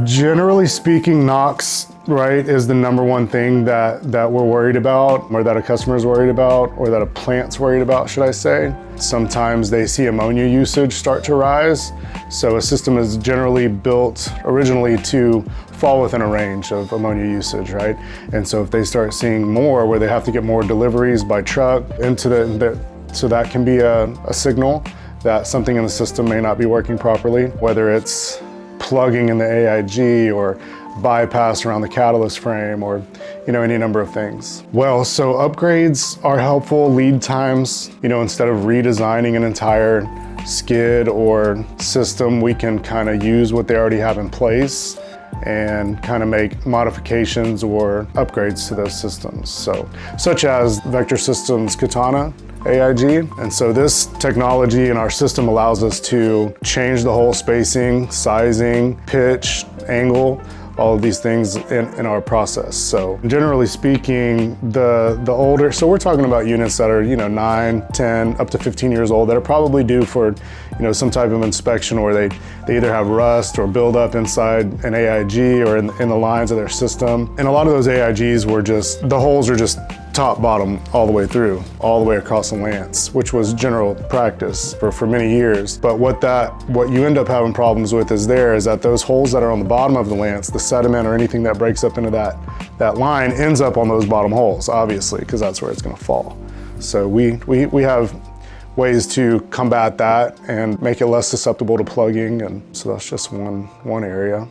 Generally speaking, NOx, right, is the number one thing that we're worried about, or that a customer is worried about, or that a plant's worried about, should I say. Sometimes they see ammonia usage start to rise. So a system is generally built originally to fall within a range of ammonia usage, right? And so if they start seeing more, where they have to get more deliveries by truck into so that can be a signal that something in the system may not be working properly, whether it's plugging in the AIG or bypass around the catalyst frame, or any number of things. Well, so upgrades are helpful. Lead times, instead of redesigning an entire skid or system, we can kind of use what they already have in place and kind of make modifications or upgrades to those systems. So, such as Vector Systems Katana AIG. And so this technology in our system allows us to change the whole spacing, sizing, pitch, angle, all of these things in our process. So generally speaking, the older, so we're talking about units that are 9, 10, up to 15 years old that are probably due for some type of inspection, or they either have rust or buildup inside an AIG or in the lines of their system. And a lot of those AIGs were just, the holes are just top, bottom, all the way through, all the way across the lance, which was general practice for many years. But what you end up having problems with is that those holes that are on the bottom of the lance, the sediment or anything that breaks up into that line ends up on those bottom holes, obviously, because that's where it's going to fall. So we have ways to combat that and make it less susceptible to plugging, and so that's just one area.